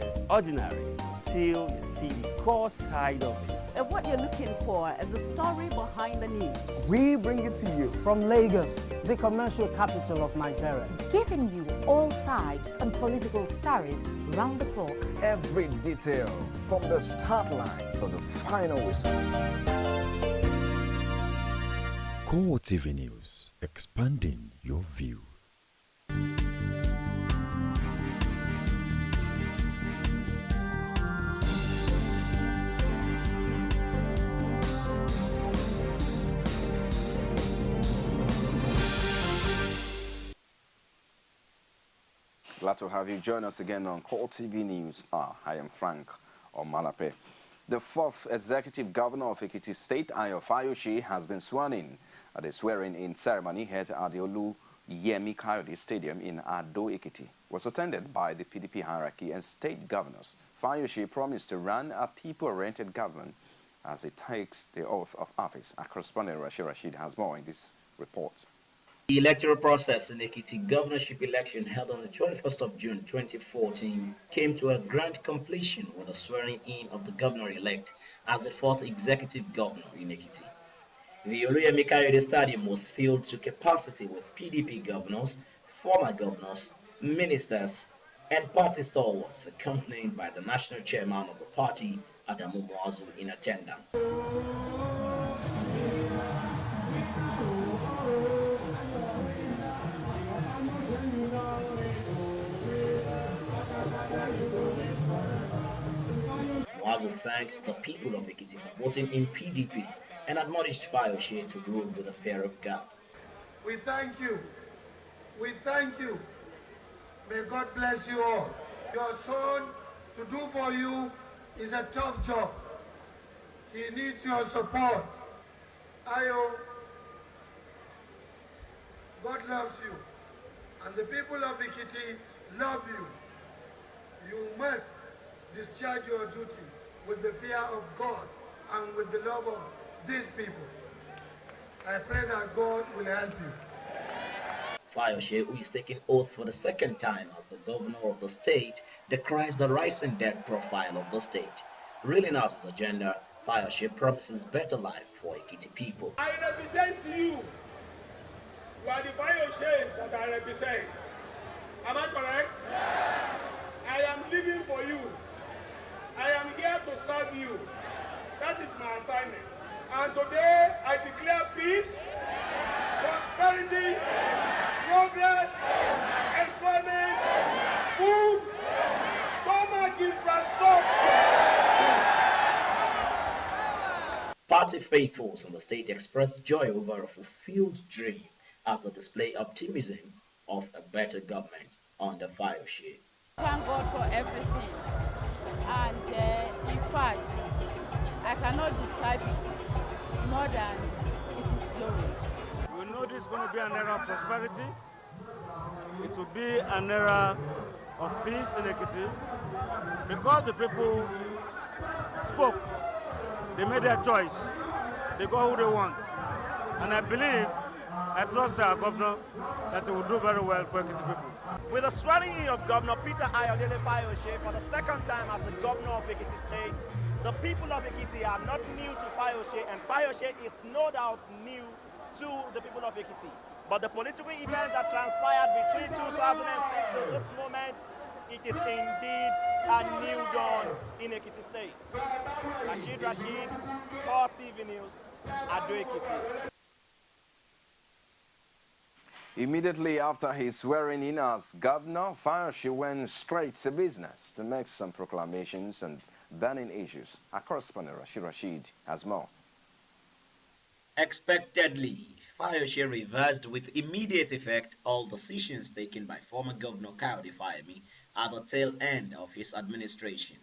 appears ordinary till you see the core side of it. And what you're looking for is the story behind the news. We bring it to you from Lagos, the commercial capital of Nigeria. Giving you all sides and political stories round the clock. Every detail from the start line to the final whistle. CoreTV News, expanding your view. Glad to have you join us again on CoreTV News. I am Frank Omalape. The fourth executive governor of Ekiti State, Ayo Fayose, has been sworn in at a swearing-in ceremony held at the Olu Yemi Kayode Stadium in Ado Ekiti. Was attended by the PDP hierarchy and state governors. Fayose promised to run a people-oriented government as he takes the oath of office. Our correspondent Rashid has more in this report. The electoral process in Ekiti governorship election held on the 21st of June 2014 came to a grand completion with the swearing-in of the governor-elect as the fourth executive governor in Ekiti. The Oluyemi Kayode Stadium was filled to capacity with PDP governors, former governors, ministers, and party stalwarts, accompanied by the national chairman of the party, Adamu Muazu, in attendance. Muazu thanked the people of Ekiti for voting in PDP and admonished Fayose to rule with the fear of God. We thank you. We thank you. May God bless you all. Your son to do for you is a tough job. He needs your support. Ayo, God loves you. And the people of Ekiti love you. You must discharge your duty with the fear of God and with the love of these people. I pray that God will help you. Fayose, who is taking oath for the second time as the governor of the state, decries the rising debt profile of the state. Reeling out his agenda, Fayose promises better life for Ekiti people. I represent you. You are the Fayose that I represent. Am I correct? Yes. I am living for you. I am here to serve you. That is my assignment. And today I declare peace, prosperity, progress, employment, food, stomach infrastructure. Party faithfuls in the state expressed joy over a fulfilled dream as they display optimism of a better government under Fayose. Thank God for everything. And in fact, I cannot describe it more than it is glorious. We know this is going to be an era of prosperity. It will be an era of peace in Ekiti because the people spoke. They made their choice. They got who they want. And I trust our governor that he will do very well for Ekiti people. With the swearing-in of Governor Peter Ayodele Fayose for the second time as the governor of Ekiti State, the people of Ekiti are not new to Fayose, and Fayose is no doubt new to the people of Ekiti. But the political events that transpired between 2006 to this moment, it is indeed a new dawn in Ekiti State. Rashid, CoreTV News, Ado Ekiti. Immediately after his swearing in as governor, Fayose went straight to business to make some proclamations and burning issues. Our correspondent Rashid has more. Expectedly, Fayose reversed with immediate effect all decisions taken by former Governor Kayode Fayemi at the tail end of his administration.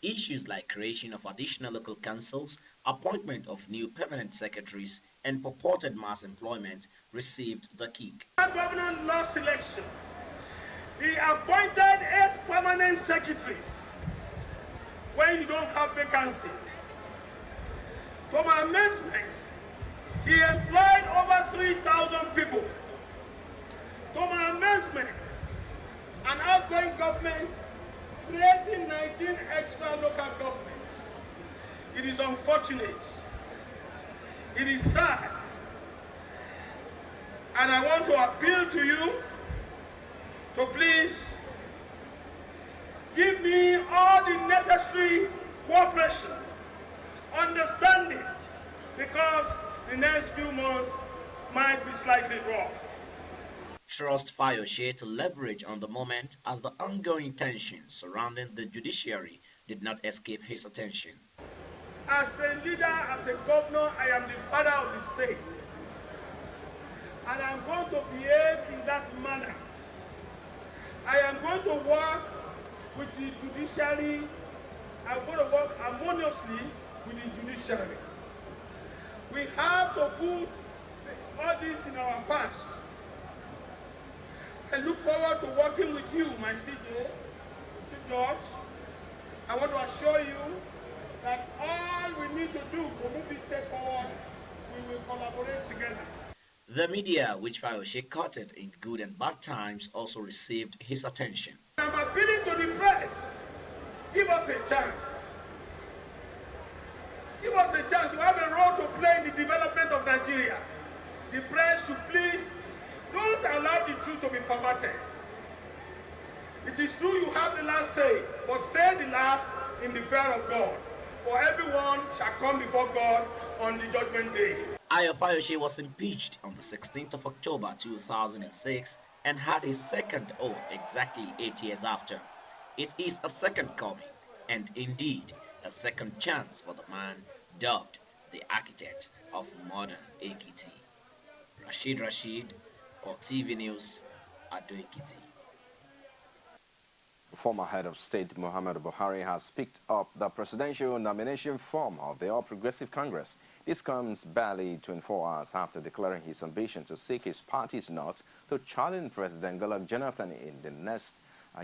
Issues like creation of additional local councils, appointment of new permanent secretaries, and purported mass employment received the kick. The governor lost election. He appointed 8 permanent secretaries when you don't have vacancies. To my amazement, he employed over 3,000 people. To my amazement, an outgoing government creating 15 extra local governments. It is unfortunate. It is sad. And I want to appeal to you to please give me all the necessary cooperation, understanding, because the next few months might be slightly rough. Trust Fayose to leverage on the moment as the ongoing tensions surrounding the judiciary did not escape his attention. As a leader, as a governor, I am the father of the state. And I'm going to behave in that manner. I am going to work with the judiciary. I'm going to work harmoniously with the judiciary. We have to put all this in our past. I look forward to working with you, my CJ, Chief Judge. I want to assure you that all we need to do to move this state forward, we will collaborate together. The media, which Fayose courted in good and bad times, also received his attention. I'm appealing to the press. Give us a chance. Give us a chance. You have a role to play in the development of Nigeria. The press should please don't allow the truth to be perverted. It is true you have the last say, but say the last in the fear of God. For everyone shall come before God on the judgment day. Ayo Fayose was impeached on the 16th of October 2006 and had his second oath exactly 8 years after. It is a second coming and indeed a second chance for the man dubbed the architect of modern Ekiti. Rashid, CoreTV News, Ado Ekiti. Former head of state Muhammadu Buhari has picked up the presidential nomination form of the All Progressive Congress. This comes barely 24 hours after declaring his ambition to seek his party's nod to challenge President Goodluck Jonathan in the next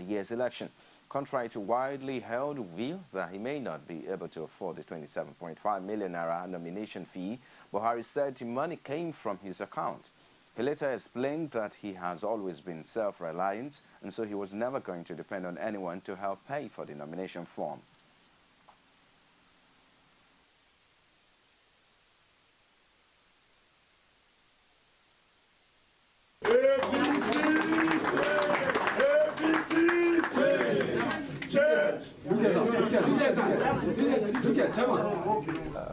year's election. Contrary to widely held view that he may not be able to afford the 27.5 million naira nomination fee, Buhari said the money came from his account. He later explained that he has always been self-reliant, and so he was never going to depend on anyone to help pay for the nomination form.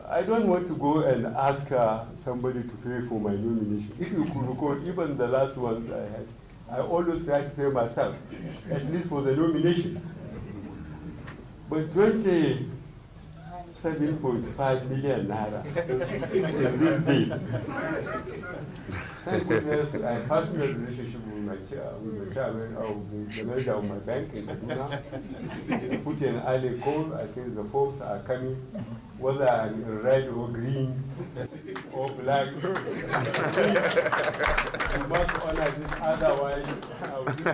I don't want to go and ask somebody to pay for my nomination. If you could recall, even the last ones I had, I always try to pay myself, at least for the nomination. But 27.5 million naira is these days. Thank goodness I have personal relationship with the chairman of the manager of my bank in Kaduna. I put in an early call. I say the forms are coming, whether I'm in red or green or black. Please, you must honor this, otherwise I will do the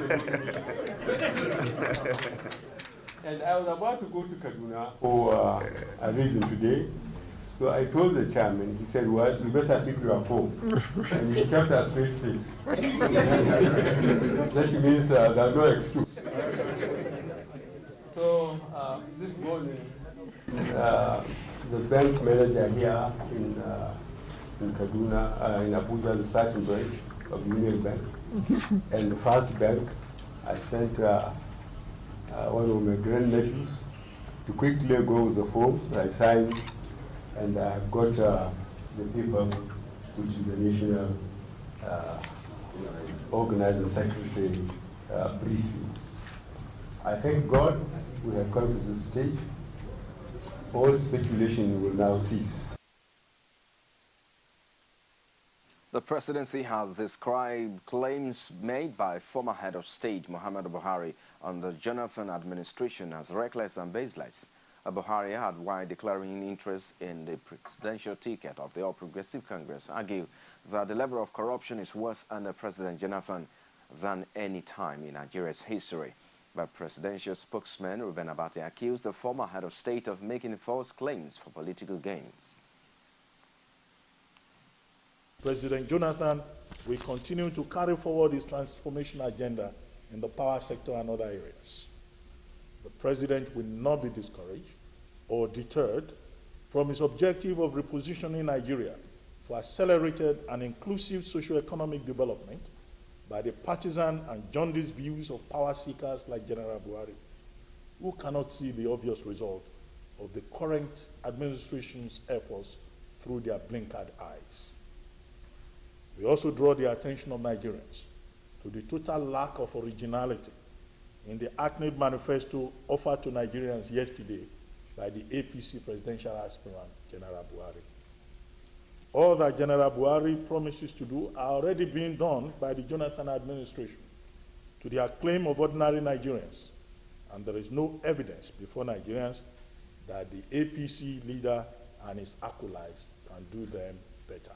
nomination. And I was about to go to Kaduna for a reason today. So I told the chairman, he said, well, you better pick your form. And he kept a straight face. That means there's no excuse. So this morning, the bank manager here in Kaduna, in Abuja, the certain branch of Union Bank, and the First Bank, I sent one of my grandnephews to quickly go with the forms. I signed, and I got the paper, which is the national organizer secretary briefing. I thank God we have come to this stage. All speculation will now cease. The presidency has described claims made by former head of state Muhammadu Buhari on the Jonathan administration as reckless and baseless. Buhari had, while declaring interest in the presidential ticket of the All Progressive Congress, argued that the level of corruption is worse under President Jonathan than any time in Nigeria's history. But presidential spokesman Reuben Abati accused the former head of state of making false claims for political gains. President Jonathan will continue to carry forward his transformation agenda in the power sector and other areas. The President will not be discouraged or deterred from his objective of repositioning Nigeria for accelerated and inclusive socio-economic development by the partisan and jaundiced views of power seekers like General Buhari, who cannot see the obvious result of the current administration's efforts through their blinkered eyes. We also draw the attention of Nigerians to the total lack of originality in the hackneyed manifesto offered to Nigerians yesterday by the APC presidential aspirant, General Buhari. All that General Buhari promises to do are already being done by the Jonathan administration to the acclaim of ordinary Nigerians, and there is no evidence before Nigerians that the APC leader and his acolytes can do them better.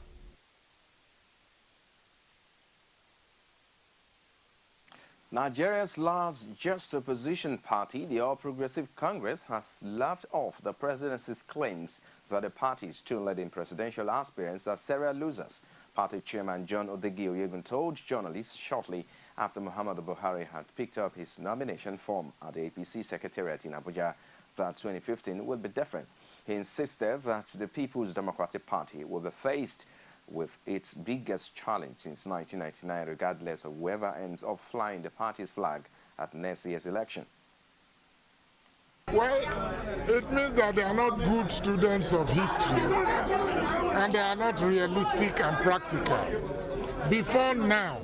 Nigeria's last just opposition party, the All Progressive Congress, has laughed off the presidency's claims that the party's two leading presidential aspirants are serial losers. Party chairman John Odegi even told journalists shortly after Muhammadu Buhari had picked up his nomination form at the APC Secretariat in Abuja that 2015 would be different. He insisted that the People's Democratic Party will be faced with its biggest challenge since 1999, regardless of whoever ends up flying the party's flag at next year's election. Well, it means that they are not good students of history and they are not realistic and practical. Before now,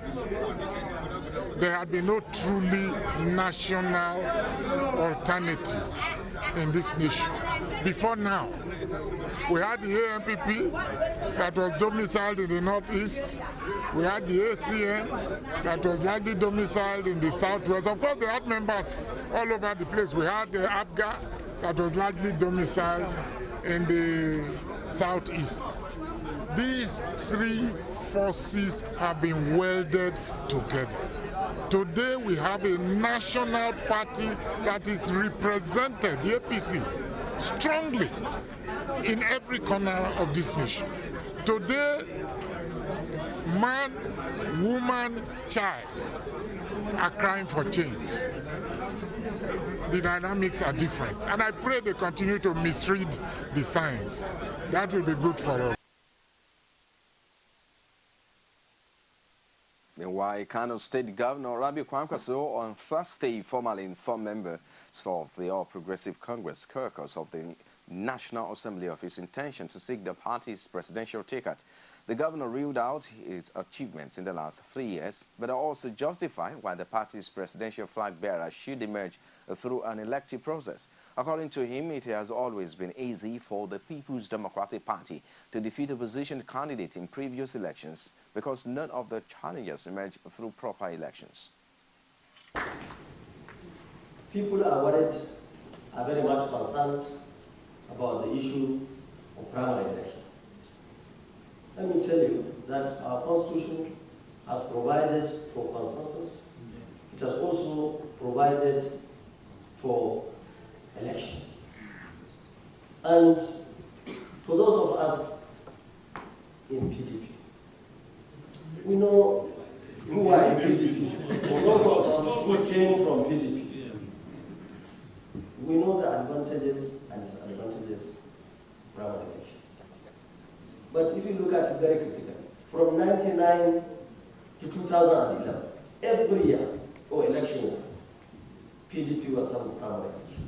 there had been no truly national alternative in this nation. Before now, we had the AMPP that was domiciled in the Northeast. We had the ACN that was largely domiciled in the Southwest. Of course, they had members all over the place. We had the APGA that was largely domiciled in the Southeast. These three forces have been welded together. Today, we have a national party that is represented, the APC, strongly in every corner of this nation. Today, man, woman, child are crying for change. The dynamics are different, and I pray they continue to misread the signs. That will be good for us. Meanwhile, Kano State Governor Rabi Kwankwaso on Thursday formally informed members of the All Progressive Congress caucus of the National Assembly of his intention to seek the party's presidential ticket. The governor reeled out his achievements in the last 3 years, but also justified why the party's presidential flag bearer should emerge through an elective process. According to him, it has always been easy for the People's Democratic Party to defeat opposition candidates in previous elections because none of the challengers emerged through proper elections. People are very much concerned about the issue of primary election. Let me tell you that our Constitution has provided for consensus. It has also provided for election. And for those of us in PDP, we know who are in PDP. For those of us who came from PDP, we know the advantages and disadvantages of primary election. But if you look at it very critically, from 1999 to 2011, every year, or election year, PDP was having primary election.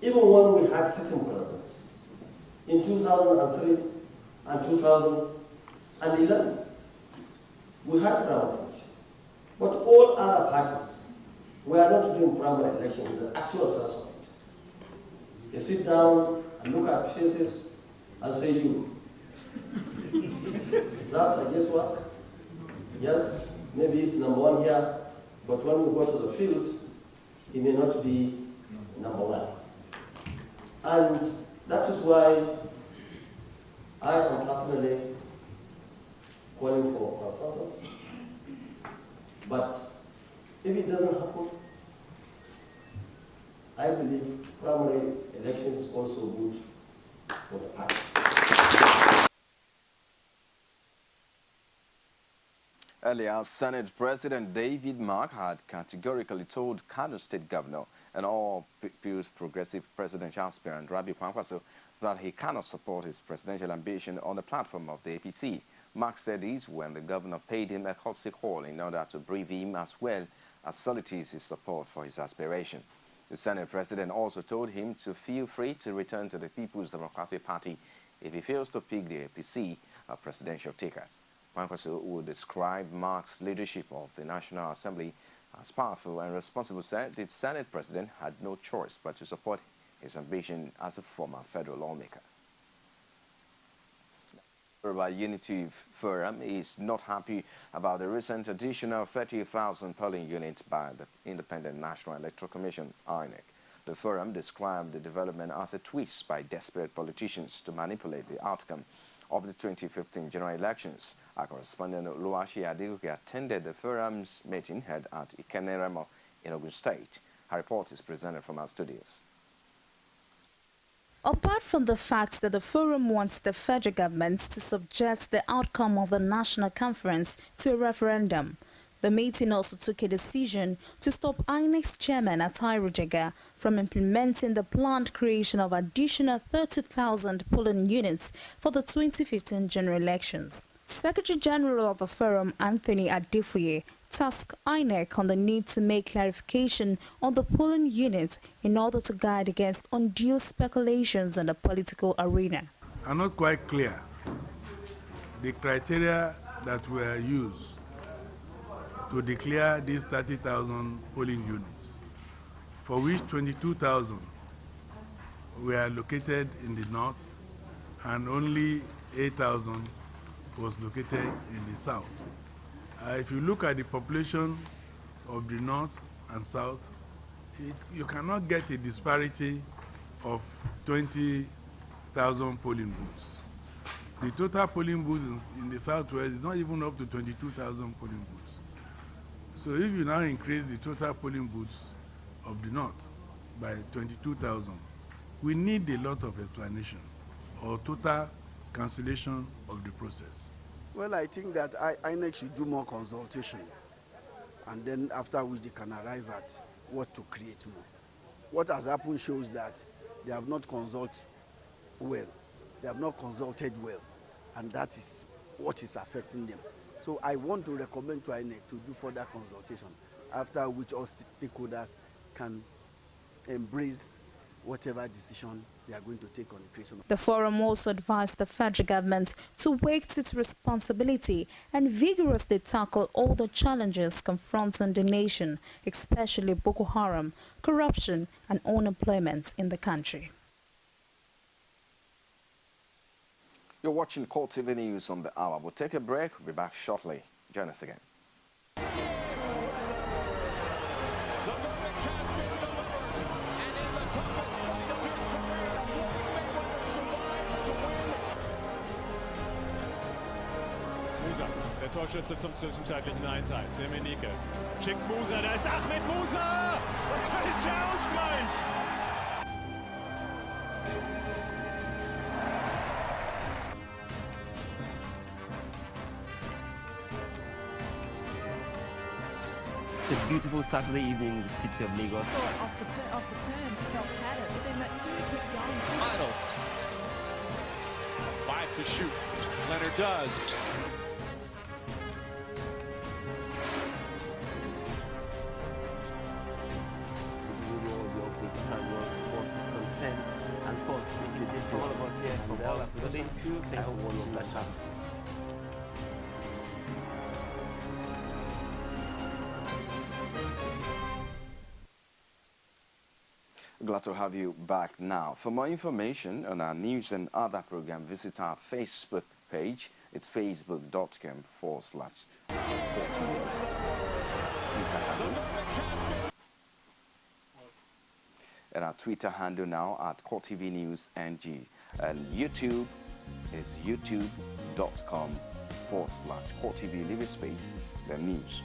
Even when we had sitting presidents, in 2003 and 2011, we had primary election. But all other parties were not doing primary election in the actual sense of it. You sit down and look at faces and say you. That's a guesswork. Yes, maybe it's number one here, but when we go to the field, it may not be number one. And that is why I am personally calling for consensus. But if it doesn't happen, I believe primary election is also good for the party. Earlier, Senate President David Mark had categorically told Kano State Governor an all-People's Progressive presidential aspirant, Rabi Kwankwaso, that he cannot support his presidential ambition on the platform of the APC. Mark said this when the governor paid him a courtesy call in order to brief him as well as solicit his support for his aspiration. The Senate president also told him to feel free to return to the People's Democratic Party if he fails to pick the APC a presidential ticket. Kwankwaso would describe Mark's leadership of the National Assembly as powerful and responsible, said the Senate president had no choice but to support his ambition as a former federal lawmaker. The Yoruba Unity Forum is not happy about the recent additional 30,000 polling units by the Independent National Electoral Commission, INEC. The forum described the development as a twist by desperate politicians to manipulate the outcome of the 2015 general elections. Our correspondent Oluwaseyi Adegoke attended the forum's meeting held at Ikeneremo in Ogun State. Her report is presented from our studios. Apart from the fact that the forum wants the federal government to subject the outcome of the national conference to a referendum, the meeting also took a decision to stop INEC's chairman Atai Jega from implementing the planned creation of additional 30,000 polling units for the 2015 general elections. Secretary General of the forum, Anthony Adefuye, tasked INEC on the need to make clarification on the polling units in order to guard against undue speculations in the political arena. I'm not quite clear the criteria that were used to declare these 30,000 polling units, for which 22,000 were located in the north and only 8,000 was located in the south. If you look at the population of the north and south, you cannot get a disparity of 20,000 polling booths. The total polling booths in the southwest is not even up to 22,000 polling booths. So if you now increase the total polling booths of the north by 22,000, we need a lot of explanation or total cancellation of the process. Well, I think that INEC should do more consultation, and then after which they can arrive at what to create more. What has happened shows that they have not consulted well. They have not consulted well, and that is what is affecting them. So I want to recommend to INEC to do further consultation, after which all stakeholders can embrace whatever decision they are going to take on the creation. The forum also advised the federal government to wake to its responsibility and vigorously tackle all the challenges confronting the nation, especially Boko Haram, corruption and unemployment in the country. You're watching CoreTV News on the hour. We'll take a break. We'll be back shortly. Join us again. Der Torschütze zum zwischenzeitlichen 1:1. Semenike schickt Musa, da ist Ahmed Musa! Und da ist der Ausgleich! It's a beautiful Saturday evening in the city of Lagos. Off the turn, Phelps had it, but then Matsui kept going. Finals. 5 to shoot. Leonard does. And of course, making a difference for all of us here from all our production crew. Thanks for watching my channel. Glad to have you back now. For more information on our news and other programs, visit our Facebook page. It's facebook.com/CoreTV. And our Twitter handle now at CoreTV News NG. And YouTube is youtube.com/CoreTV. Leave a space, the news.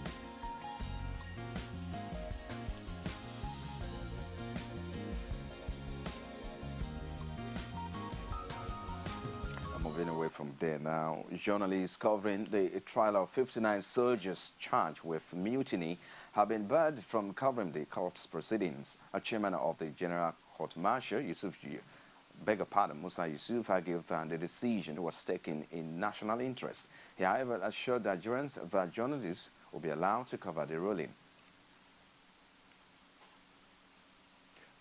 Moving away from there now. Journalists covering the trial of 59 soldiers charged with mutiny have been barred from covering the court's proceedings. A chairman of the General Court Martial, Musa Yusuf, argued that the decision was taken in national interest. He, however, assured Nigerians that journalists will be allowed to cover the ruling.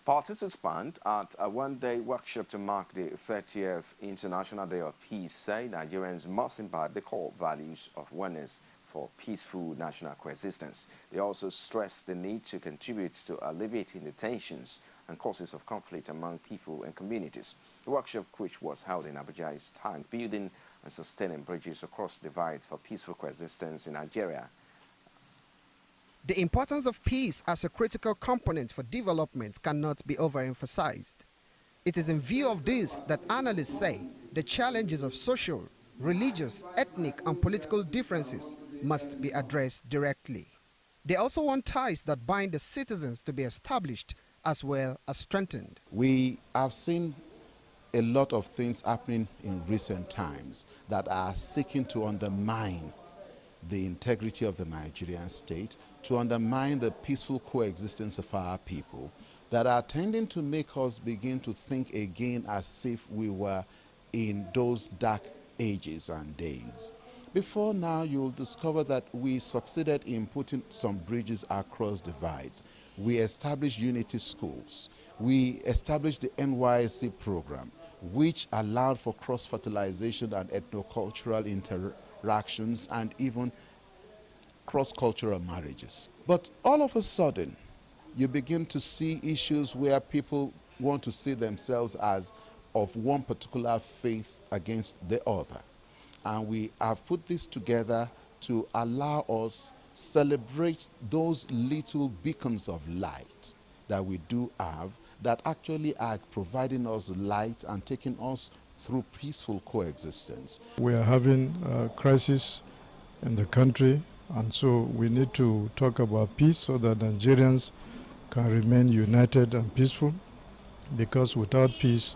Participants at a one-day workshop to mark the 30th International Day of Peace say Nigerians must imbibe the core values of oneness for peaceful national coexistence. They also stressed the need to contribute to alleviating the tensions and causes of conflict among people and communities. The workshop, which was held in Abuja, is titled Building and Sustaining Bridges Across Divides for Peaceful Coexistence in Nigeria. The importance of peace as a critical component for development cannot be overemphasized. It is in view of this that analysts say the challenges of social, religious, ethnic, and political differences must be addressed directly. They also want ties that bind the citizens to be established as well as strengthened. We have seen a lot of things happening in recent times that are seeking to undermine the integrity of the Nigerian state, to undermine the peaceful coexistence of our people, that are tending to make us begin to think again as if we were in those dark ages and days. Before now, you'll discover that we succeeded in putting some bridges across divides. We established unity schools. We established the NYSC program, which allowed for cross-fertilization and ethnocultural interactions and even cross-cultural marriages. But all of a sudden, you begin to see issues where people want to see themselves as of one particular faith against the other. And we have put this together to allow us celebrate those little beacons of light that we do have that actually are providing us light and taking us through peaceful coexistence. We are having a crisis in the country, and so we need to talk about peace so that Nigerians can remain united and peaceful, because without peace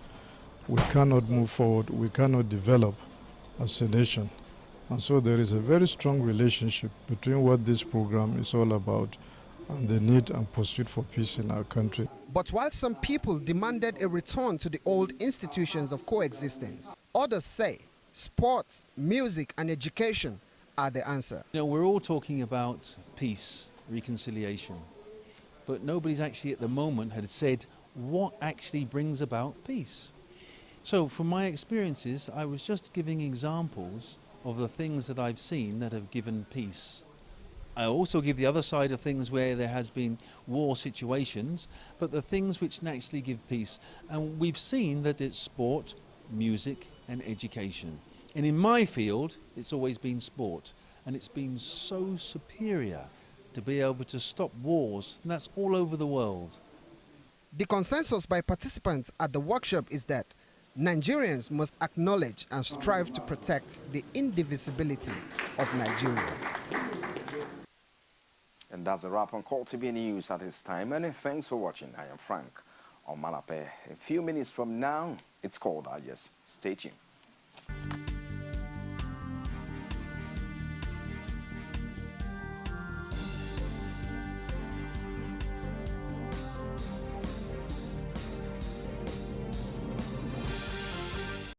we cannot move forward, we cannot develop as a nation. And so there is a very strong relationship between what this program is all about and the need and pursuit for peace in our country. But while some people demanded a return to the old institutions of coexistence, others say sports, music, and education are the answer. You know, we're all talking about peace, reconciliation, but nobody's actually at the moment had said what actually brings about peace. So from my experiences, I was just giving examples of the things that I've seen that have given peace. I also give the other side of things where there has been war situations, but the things which naturally give peace. And we've seen that it's sport, music, and education. And in my field, it's always been sport. And it's been so superior to be able to stop wars, and that's all over the world. The consensus by participants at the workshop is that Nigerians must acknowledge and strive to protect the indivisibility of Nigeria. And that's a wrap on CoreTV News at this time. Many thanks for watching. I am Frank Omalape. A few minutes from now, it's called Yes. Stay tuned.